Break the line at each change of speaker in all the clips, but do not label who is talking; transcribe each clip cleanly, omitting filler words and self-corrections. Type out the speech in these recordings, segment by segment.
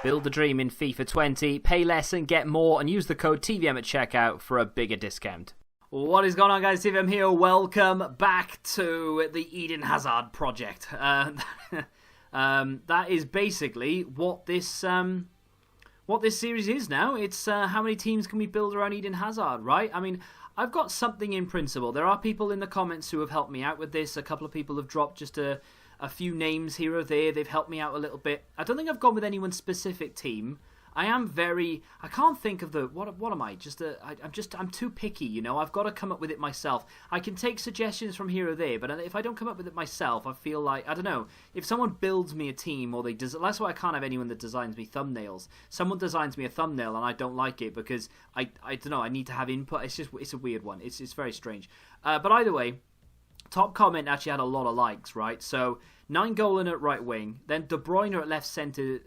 Build the dream in FIFA 20, pay less and get more, and use the code TVM at checkout for a bigger discount. What is going on, guys? TVM here. Welcome back to the Eden Hazard project. That is basically what this series is now. It's how many teams can we build around Eden Hazard, right? I mean, I've got something in principle. There are people in the comments who have helped me out with this. A couple of people have dropped just a few names here or there. They've helped me out a little bit. I don't think I've gone with any one specific team. I can't think of the, what am I? I'm too picky, you know. I've got to come up with it myself. I can take suggestions from here or there, but if I don't come up with it myself, I feel like, I don't know, if someone builds me a team or that's why I can't have anyone that designs me thumbnails. Someone designs me a thumbnail and I don't like it because I don't know, I need to have input. It's a weird one. It's very strange. But either way, top comment actually had a lot of likes, right? So Nainggolan at right wing, then De Bruyne at left centre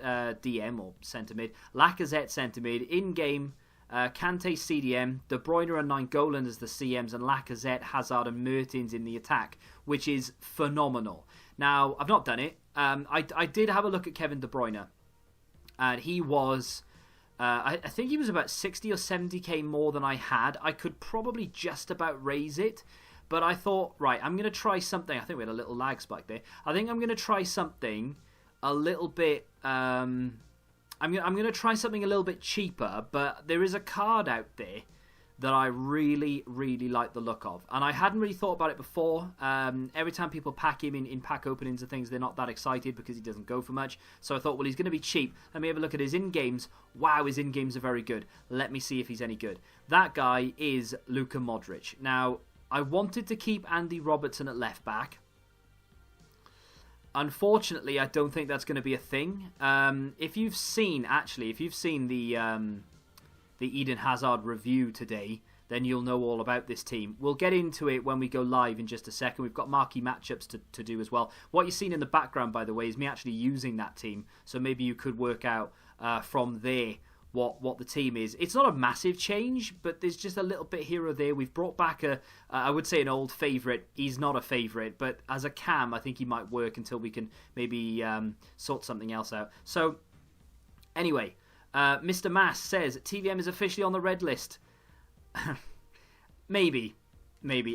DM or centre mid, Lacazette centre mid, in game Kante CDM, De Bruyne and Nainggolan as the CMs, and Lacazette, Hazard and Mertens in the attack, which is phenomenal. Now, I've not done it. I did have a look at Kevin De Bruyne, and he was, I think he was about 60 or 70k more than I had. I could probably just about raise it. But I thought, right, I'm going to try something. I think we had a little lag spike there. I think I'm going to try something a little bit... I'm going to try something a little bit cheaper, but there is a card out there that I really, really like the look of. And I hadn't really thought about it before. Every time people pack him in pack openings and things, they're not that excited because he doesn't go for much. So I thought, well, he's going to be cheap. Let me have a look at his in-games. Wow, his in-games are very good. Let me see if he's any good. That guy is Luka Modric. Now, I wanted to keep Andy Robertson at left back. Unfortunately, I don't think that's going to be a thing. If you've seen the Eden Hazard review today, then you'll know all about this team. We'll get into it when we go live in just a second. We've got Marquee Matchups to do as well. What you're seeing in the background, by the way, is me actually using that team. So maybe you could work out from there what the team is. It's not a massive change, but there's just a little bit here or there. We've brought back I would say an old favourite. He's not a favourite, but as a cam, I think he might work until we can maybe sort something else out. So, anyway, Mr. Mass says TVM is officially on the red list. Maybe.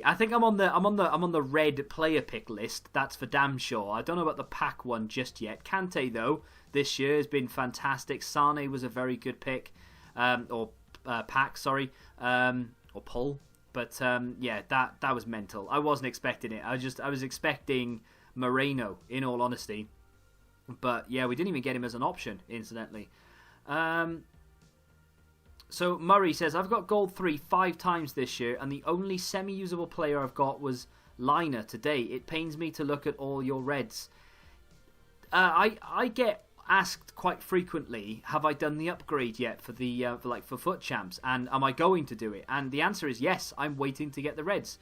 I think I'm on the red player pick list. That's for damn sure. I don't know about the pack one just yet. Kante though, this year has been fantastic. Sane was a very good pick, pack, sorry, or pull. But yeah, that was mental. I wasn't expecting it. I was expecting Moreno, in all honesty. But yeah, we didn't even get him as an option, incidentally. So Murray says, I've got gold 3 5 times this year, and the only semi-usable player I've got was Liner today. It pains me to look at all your reds. I get asked quite frequently, have I done the upgrade yet for the for FUT Champs, and am I going to do it? And the answer is yes. I'm waiting to get the reds.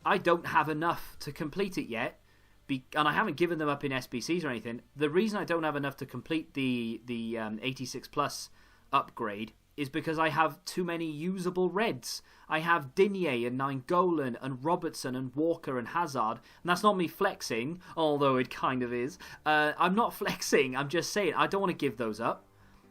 I don't have enough to complete it yet, and I haven't given them up in SBCs or anything. The reason I don't have enough to complete the 86 plus upgrade is because I have too many usable reds. I have Digne and Nainggolan and Robertson and Walker and Hazard. And that's not me flexing, although it kind of is. I'm not flexing, I'm just saying I don't want to give those up.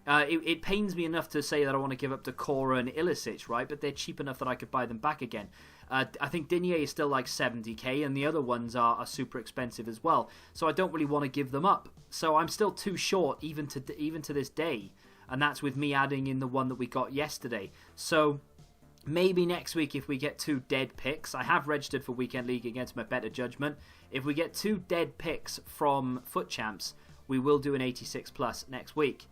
It pains me enough to say that I want to give up to Cora and iluchszz, right? But they're cheap enough that I could buy them back again. I think Digne is still like 70k, and the other ones are super expensive as well. So I don't really want to give them up. So I'm still too short even to this day. And that's with me adding in the one that we got yesterday. So maybe next week if we get 2 dead picks. I have registered for Weekend League against my better judgment. If we get 2 dead picks from FUT Champs, we will do an 86 plus next week.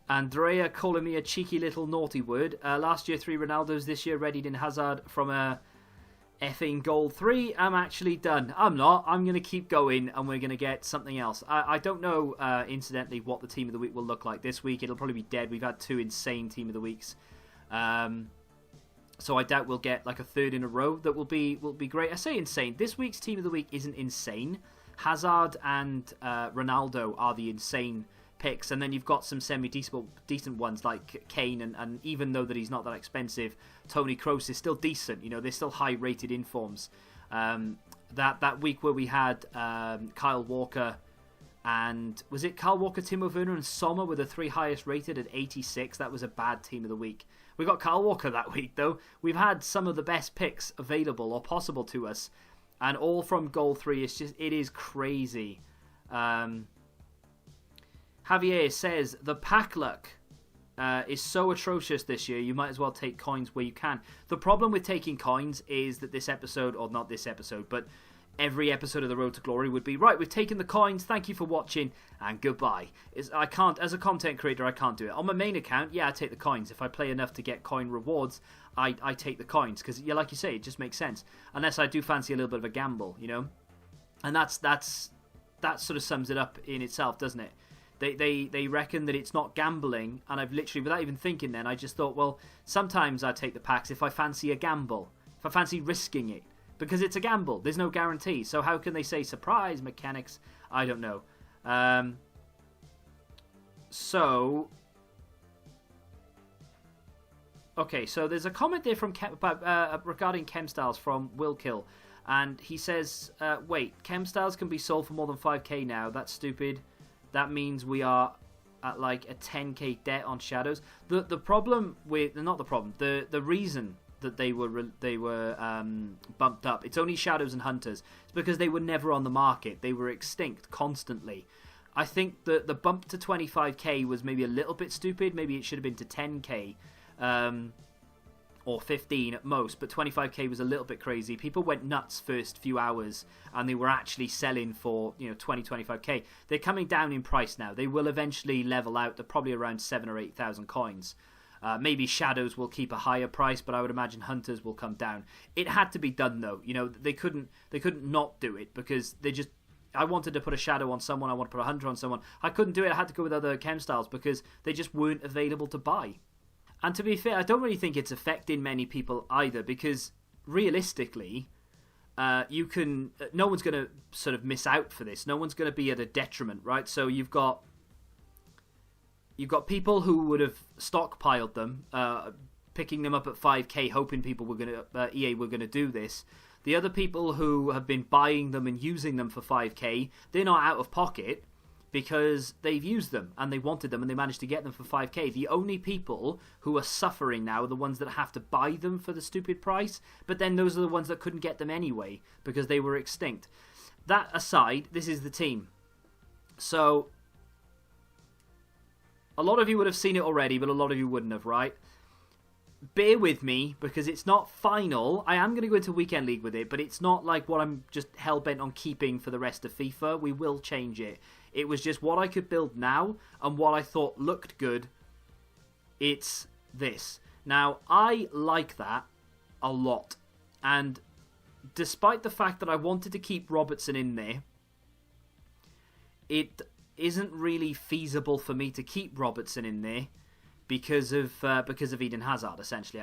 Andrea calling me a cheeky little naughty word. Last year 3 Ronaldos, this year Red Eden Hazard from a effing gold 3. I'm actually done. I'm not. I'm going to keep going and we're going to get something else. I don't know, incidentally, what the team of the week will look like this week. It'll probably be dead. We've had 2 insane team of the weeks. So I doubt we'll get like a 3rd in a row that will be great. I say insane. This week's team of the week isn't insane. Hazard and Ronaldo are the insane picks, and then you've got some semi-decent ones like Kane, and even though that he's not that expensive, Tony Kroos is still decent. You know, they're still high-rated informs. That week where we had Kyle Walker and was it Kyle Walker, Timo Werner, and Sommer were the 3 highest rated at 86. That was a bad team of the week. We got Kyle Walker that week though. We've had some of the best picks available or possible to us, and all from goal 3. It is crazy. Javier says, the pack luck is so atrocious this year, you might as well take coins where you can. The problem with taking coins is that this episode, or not this episode, but every episode of The Road to Glory would be, right, we've taken the coins, thank you for watching, and goodbye. I can't, as a content creator, I can't do it. On my main account, yeah, I take the coins. If I play enough to get coin rewards, I take the coins, because, yeah, like you say, it just makes sense. Unless I do fancy a little bit of a gamble, you know? And that sort of sums it up in itself, doesn't it? They reckon that it's not gambling, and I've literally, without even thinking then, I just thought, well, sometimes I take the packs if I fancy a gamble, if I fancy risking it, because it's a gamble, there's no guarantee, so how can they say surprise mechanics? I don't know. Okay, so there's a comment there from regarding Chemstyles from Will Kill, and he says, wait, Chemstyles can be sold for more than 5k now, that's stupid. That means we are at like a 10k debt on Shadows. The problem with the reason that they were bumped up, it's only Shadows and Hunters. It's because they were never on the market. They were extinct constantly. I think the bump to 25k was maybe a little bit stupid. Maybe it should have been to 10k. Or 15 at most, but 25k was a little bit crazy. People went nuts first few hours, and they were actually selling for 20, 25k. They're coming down in price now. They will eventually level out. They're probably around 7,000 or 8,000 coins. Maybe Shadows will keep a higher price, but I would imagine Hunters will come down. It had to be done though. They couldn't not do it because I wanted to put a Shadow on someone. I want to put a Hunter on someone. I couldn't do it. I had to go with other chem styles because they just weren't available to buy. And to be fair, I don't really think it's affecting many people either, because realistically, no one's going to sort of miss out for this. No one's going to be at a detriment, right? So you've got people who would have stockpiled them, picking them up at 5k, hoping EA were going to do this. The other people who have been buying them and using them for 5k, they're not out of pocket, because they've used them and they wanted them and they managed to get them for 5k. The only people who are suffering now are the ones that have to buy them for the stupid price, but then those are the ones that couldn't get them anyway because they were extinct. That aside, this is the team. So, a lot of you would have seen it already, but a lot of you wouldn't have, right? Bear with me, because it's not final. I am going to go into Weekend League with it, but it's not like what I'm just hell-bent on keeping for the rest of FIFA. We will change it. It was just what I could build now and what I thought looked good. It's this. Now, I like that a lot. And despite the fact that I wanted to keep Robertson in there, it isn't really feasible for me to keep Robertson in there because of Eden Hazard, essentially.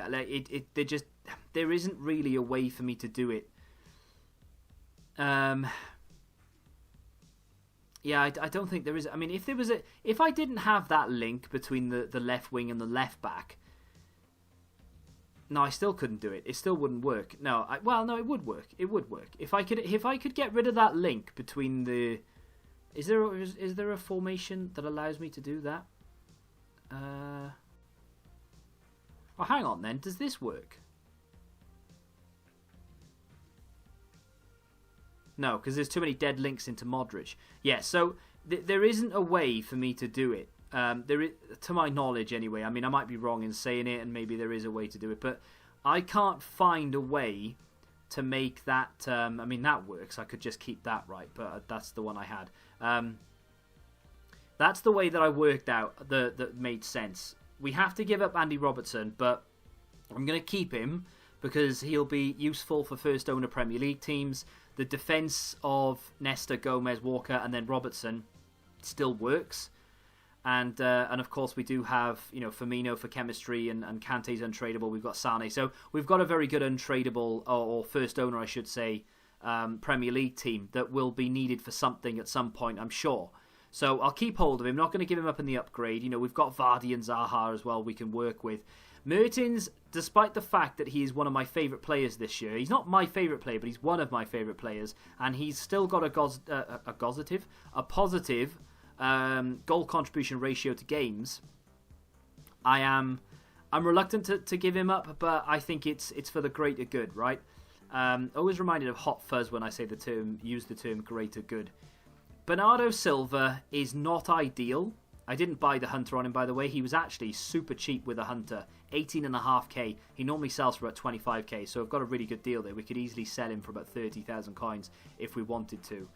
There isn't really a way for me to do it. Yeah, I don't think there is. I mean, if I didn't have that link between the left wing and the left back, no, I still couldn't do it. It still wouldn't work. No, no, it would work. It would work if I could get rid of that link between the. Is there a formation that allows me to do that? Oh, hang on then. Does this work? No, because there's too many dead links into Modric. Yeah, so there isn't a way for me to do it. To my knowledge, anyway. I mean, I might be wrong in saying it, and maybe there is a way to do it, but I can't find a way to make that. I mean, that works. I could just keep that right, but that's the one I had. That's the way that I worked out that made sense. We have to give up Andy Robertson, but I'm going to keep him because he'll be useful for first owner Premier League teams. The defence of Nesta, Gomez, Walker, and then Robertson still works. And of course we do have Firmino for chemistry, and Kante's untradeable. We've got Sane. So we've got a very good untradeable, or first owner I should say, Premier League team that will be needed for something at some point, I'm sure. So I'll keep hold of him. Not going to give him up in the upgrade. You know, we've got Vardy and Zaha as well we can work with. Mertens, despite the fact that he is one of my favourite players this year, he's not my favourite player, but he's one of my favourite players, and he's still got a positive goal contribution ratio to games. I'm reluctant to give him up, but I think it's for the greater good, right? Always reminded of Hot Fuzz when I use the term greater good. Bernardo Silva is not ideal. I didn't buy the Hunter on him, by the way. He was actually super cheap with a Hunter, 18.5k. He normally sells for about 25k, so I've got a really good deal there. We could easily sell him for about 30,000 coins if we wanted to.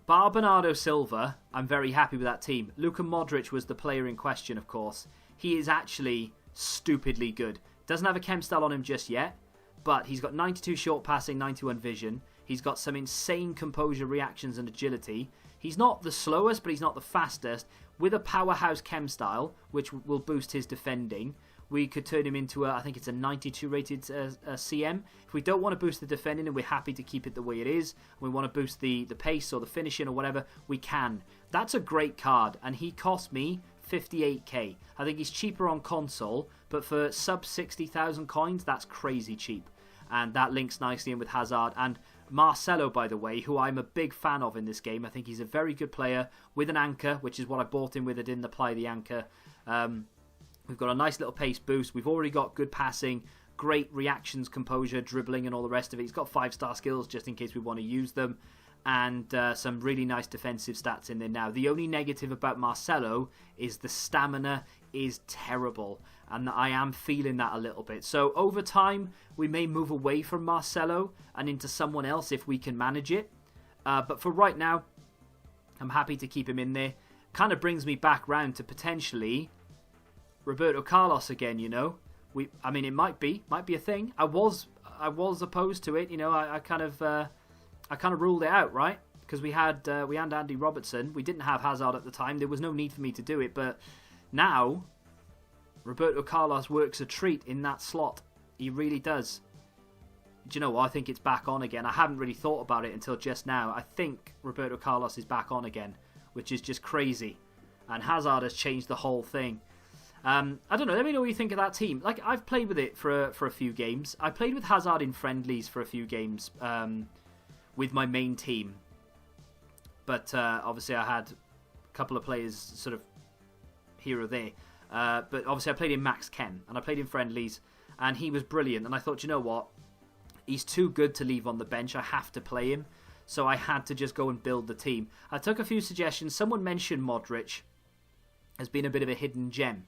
Bar Bernardo Silva, I'm very happy with that team. Luka Modric was the player in question, of course. He is actually stupidly good. Doesn't have a chem style on him just yet, but he's got 92 short passing, 91 vision. He's got some insane composure, reactions, and agility. He's not the slowest, but he's not the fastest. With a powerhouse chem style, which will boost his defending, we could turn him into I think it's a 92 rated CM. If we don't want to boost the defending and we're happy to keep it the way it is, we want to boost the pace or the finishing or whatever, we can. That's a great card, and he cost me 58k. I think he's cheaper on console, but for sub 60,000 coins, that's crazy cheap. And that links nicely in with Hazard and Marcelo, by the way, who I'm a big fan of in this game. I think he's a very good player with an anchor, which is what I bought him with. I didn't apply the anchor. We've got a nice little pace boost. We've already got good passing, great reactions, composure, dribbling, and all the rest of it. He's got 5-star skills just in case we want to use them, and some really nice defensive stats in there now. The only negative about Marcelo is the stamina is terrible, and I am feeling that a little bit. So over time, we may move away from Marcelo and into someone else if we can manage it. But for right now, I'm happy to keep him in there. Kind of brings me back round to potentially Roberto Carlos again, you know. I mean, it might be a thing. I was opposed to it, you know. I kind of ruled it out, right? Because we had Andy Robertson. We didn't have Hazard at the time. There was no need for me to do it, but now Roberto Carlos works a treat in that slot. He really does. Do you know what? I think it's back on again. I haven't really thought about it until just now. I think Roberto Carlos is back on again, which is just crazy. And Hazard has changed the whole thing. I don't know. Let me know what you think of that team. Like, I've played with it for a few games. I played with Hazard in friendlies for a few games with my main team. But obviously I had a couple of players sort of here or there. But obviously I played in Max Chem, and I played in friendlies, and he was brilliant. And I thought, you know what? He's too good to leave on the bench. I have to play him. So I had to just go and build the team. I took a few suggestions. Someone mentioned Modric has been a bit of a hidden gem.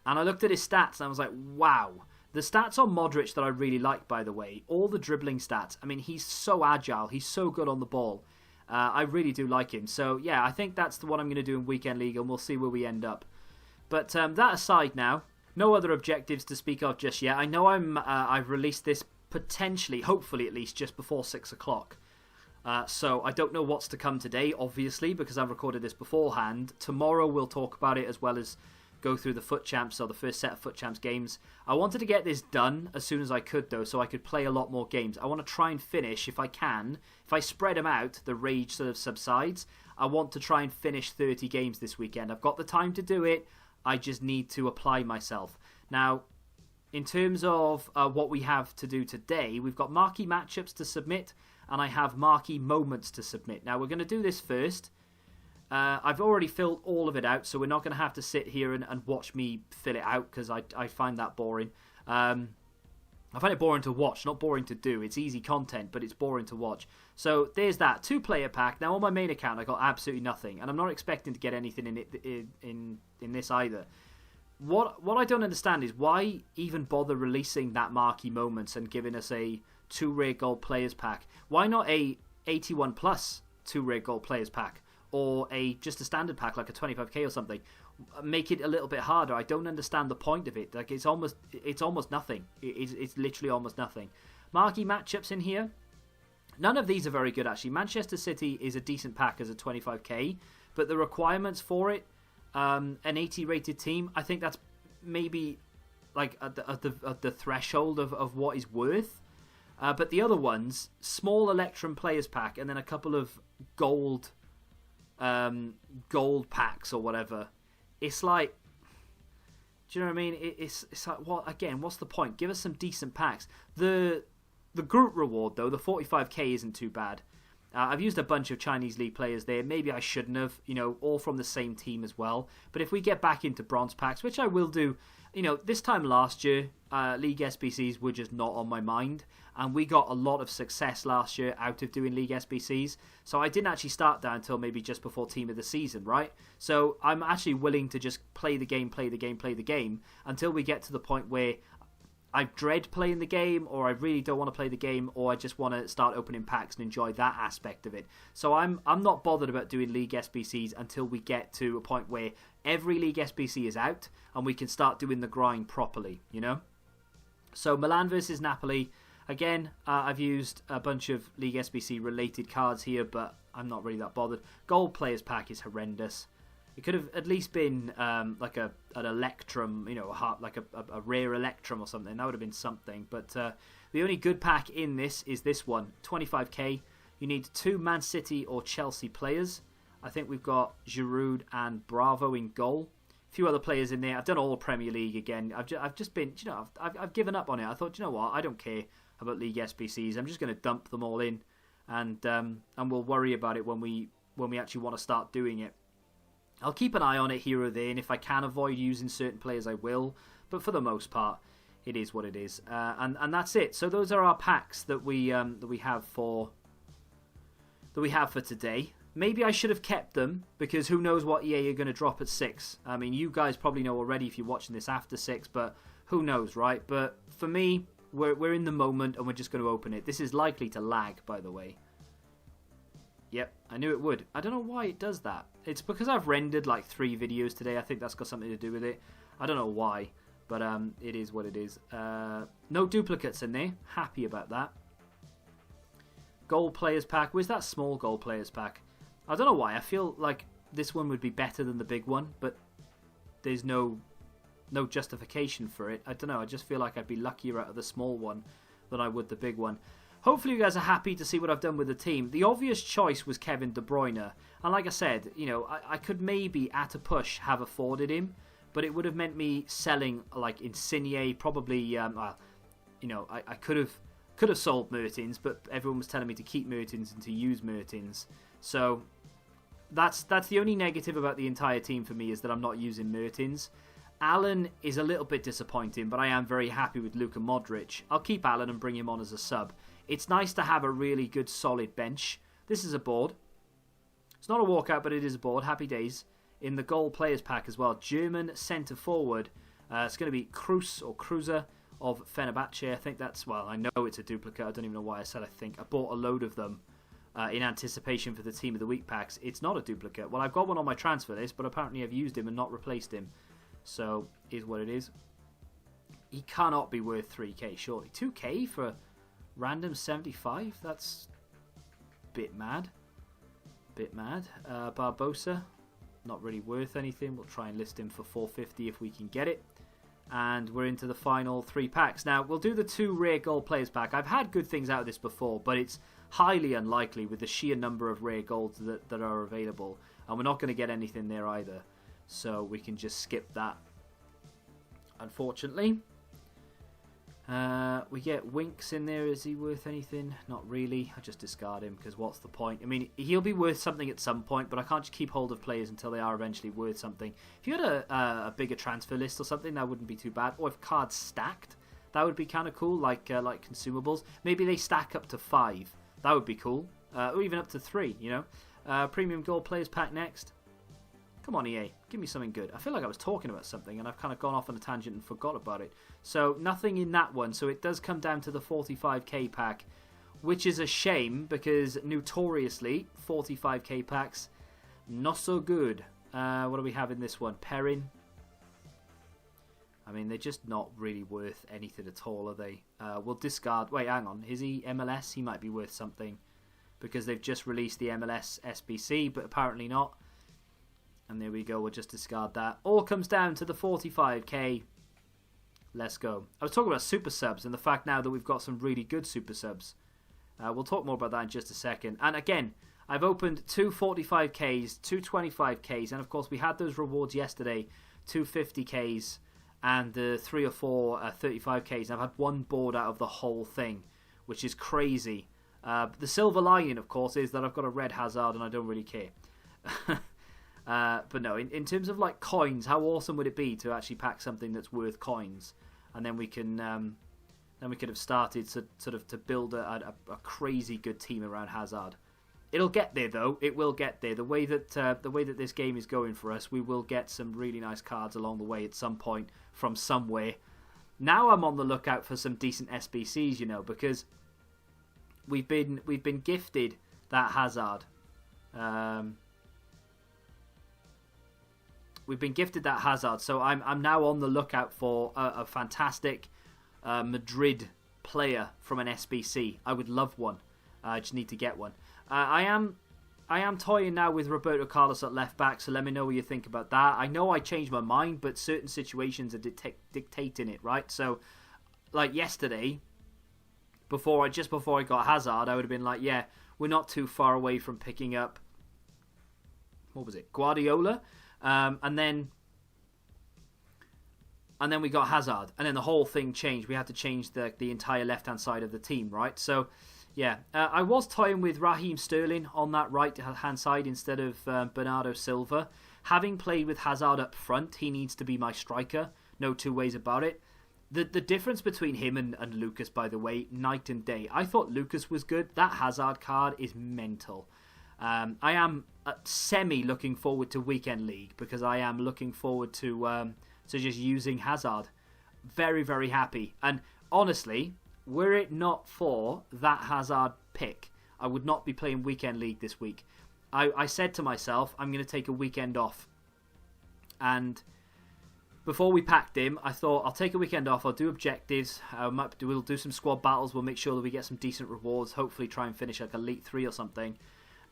And I looked at his stats, and I was like, wow. The stats on Modric that I really like, by the way, all the dribbling stats. I mean, he's so agile. He's so good on the ball. I really do like him. So, yeah, I think that's what I'm going to do in Weekend League, and we'll see where we end up. But that aside now, no other objectives to speak of just yet. I know I've released this potentially, hopefully at least, just before 6 o'clock. So I don't know what's to come today, obviously, because I've recorded this beforehand. Tomorrow we'll talk about it, as well as go through the FUT Champs, or the first set of FUT Champs games. I wanted to get this done as soon as I could, though, so I could play a lot more games. I want to try and finish, if I can. If I spread them out, the rage sort of subsides. I want to try and finish 30 games this weekend. I've got the time to do it. I just need to apply myself. Now, in terms of what we have to do today, we've got Marquee Matchups to submit, and I have Marquee Moments to submit. Now, we're going to do this first. I've already filled all of it out, so we're not going to have to sit here and watch me fill it out, because I find that boring. I find it boring to watch, not boring to do. It's easy content, but it's boring to watch. So there's that 2-player pack. Now on my main account, I got absolutely nothing, and I'm not expecting to get anything in it in this either. What I don't understand is why even bother releasing that Marquee Moments and giving us a 2 rare gold players pack? Why not a 81 plus 2 rare gold players pack? Or just a standard pack, like a 25k or something. Make it a little bit harder. I don't understand the point of it. Like, it's almost nothing. It's literally almost nothing. Marquee Matchups in here. None of these are very good, actually. Manchester City is a decent pack as a 25k, but the requirements for it, an 80 rated team, I think that's maybe like at the threshold of what is worth. But the other ones, small Electrum Players Pack, and then a couple of gold packs or whatever. It's like, do you know what I mean? It's like, what again? What's the point? Give us some decent packs. The group reward though, the 45k isn't too bad. I've used a bunch of Chinese League players there. Maybe I shouldn't have, all from the same team as well. But if we get back into bronze packs, which I will do, this time last year, League SBCs were just not on my mind. And we got a lot of success last year out of doing League SBCs. So I didn't actually start that until maybe just before Team of the Season, right? So I'm actually willing to just play the game until we get to the point where I dread playing the game, or I really don't want to play the game, or I just want to start opening packs and enjoy that aspect of it. So I'm not bothered about doing League SBCs until we get to a point where every League SBC is out and we can start doing the grind properly, So Milan versus Napoli. Again, I've used a bunch of League SBC related cards here, but I'm not really that bothered. Gold Players Pack is horrendous. It could have at least been like an Electrum, like a rare Electrum or something. That would have been something. But the only good pack in this is this one, 25k. You need 2 Man City or Chelsea players. I think we've got Giroud and Bravo in goal. A few other players in there. I've done all Premier League again. I've just been, I've given up on it. I thought, what, I don't care about League SBCs. I'm just going to dump them all in, and we'll worry about it when we actually want to start doing it. I'll keep an eye on it here or there, and if I can avoid using certain players, I will. But for the most part, it is what it is, and that's it. So those are our packs that we have for today. Maybe I should have kept them, because who knows what EA are going to drop at 6. I mean, you guys probably know already if you're watching this after 6, but who knows, right? But for me, we're in the moment, and we're just going to open it. This is likely to lag, by the way. Yep, I knew it would. I don't know why it does that. It's because I've rendered like 3 videos today. I think that's got something to do with it. I don't know why, but it is what it is. No duplicates in there. Happy about that. Gold Players Pack. Where's that small Gold Players Pack? I don't know why. I feel like this one would be better than the big one, but there's no justification for it. I don't know. I just feel like I'd be luckier out of the small one than I would the big one. Hopefully you guys are happy to see what I've done with the team. The obvious choice was Kevin De Bruyne. And like I said, I could maybe, at a push, have afforded him. But it would have meant me selling, like, Insigne, probably, I could have sold Mertens, but everyone was telling me to keep Mertens and to use Mertens. So that's the only negative about the entire team for me, is that I'm not using Mertens. Alan is a little bit disappointing, but I am very happy with Luka Modric. I'll keep Alan and bring him on as a sub. It's nice to have a really good solid bench. This is a board. It's not a walkout, but it is a board. Happy days. In the Gold Players Pack as well. German centre forward. It's going to be Kroos or Cruiser of Fenerbahce. I think that's, well, I know it's a duplicate. I don't even know why I said I think. I bought a load of them in anticipation for the Team of the Week packs. It's not a duplicate. Well, I've got one on my transfer list, but apparently I've used him and not replaced him. So, is what it is. He cannot be worth 3k, surely. 2k for random 75? That's a bit mad. Barbosa, not really worth anything. We'll try and list him for 450 if we can get it. And we're into the final 3 packs. Now, we'll do the 2 rare gold players pack. I've had good things out of this before, but it's highly unlikely with the sheer number of rare golds that are available. And we're not going to get anything there either. So we can just skip that, unfortunately. We get Winks in there. Is he worth anything? Not really. I just discard him, because what's the point? I mean, he'll be worth something at some point, but I can't just keep hold of players until they are eventually worth something. If you had a bigger transfer list or something, that wouldn't be too bad. Or if cards stacked, that would be kind of cool, like consumables. Maybe they stack up to 5. That would be cool. Or even up to 3, Premium Gold Players Pack next. Come on, EA. Give me something good. I feel like I was talking about something and I've kind of gone off on a tangent and forgot about it. So, nothing in that one. So, it does come down to the 45k pack, which is a shame because, notoriously, 45k packs, not so good. What do we have in this one? Perrin. I mean, they're just not really worth anything at all, are they? We'll discard... Wait, hang on. Is he MLS? He might be worth something because they've just released the MLS SBC, but apparently not. And there we go, we'll just discard that. All comes down to the 45k Let's go. I was talking about super subs and the fact now that we've got some really good super subs. We'll talk more about that in just a second. And again, I've opened 2 45Ks, 2 25Ks, and of course we had those rewards yesterday, 2 50Ks and 3 or 4 35Ks. I've had one board out of the whole thing, which is crazy. The silver lining, of course, is that I've got a red Hazard and I don't really care. But no, in terms of like coins, how awesome would it be to actually pack something that's worth coins, and then we can could have started to build a crazy good team around Hazard. It'll get there though. It will get there. The way that this game is going for us, we will get some really nice cards along the way at some point from somewhere. Now I'm on the lookout for some decent SBCs, you know, because we've been gifted that Hazard. We've been gifted that Hazard, so I'm now on the lookout for a fantastic Madrid player from an SBC. I would love one. I just need to get one. I am toying now with Roberto Carlos at left back, so let me know what you think about that. I know I changed my mind, but certain situations are dictating it, right? So, like yesterday, before I got Hazard, I would have been like, yeah, we're not too far away from picking up, what was it, Guardiola, and then we got Hazard, and then the whole thing changed. We had to change the entire left-hand side of the team, right? So, yeah, I was toying with Raheem Sterling on that right-hand side instead of Bernardo Silva. Having played with Hazard up front, he needs to be my striker. No two ways about it. The difference between him and Lucas, by the way, night and day. I thought Lucas was good. That Hazard card is mental. I am semi looking forward to Weekend League because I am looking forward to just using Hazard. Very, very happy. And honestly, were it not for that Hazard pick, I would not be playing Weekend League this week. I said to myself, I'm going to take a weekend off. And before we packed him, I thought, I'll take a weekend off, I'll do objectives, we'll do some squad battles, we'll make sure that we get some decent rewards, hopefully try and finish like Elite 3 or something.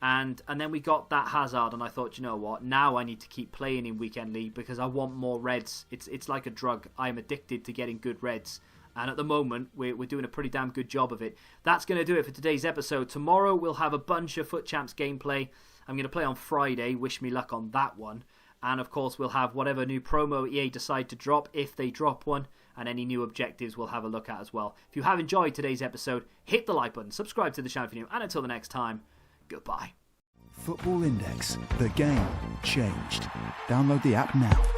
And then we got that Hazard, and I thought, you know what, now I need to keep playing in Weekend League because I want more reds. It's like a drug. I'm addicted to getting good reds. And at the moment, we're doing a pretty damn good job of it. That's going to do it for today's episode. Tomorrow, we'll have a bunch of Foot Champs gameplay. I'm going to play on Friday. Wish me luck on that one. And, of course, we'll have whatever new promo EA decide to drop, if they drop one. And any new objectives we'll have a look at as well. If you have enjoyed today's episode, hit the like button, subscribe to the channel if you're new. And until the next time, goodbye.
Football Index. The game changed. Download the app now.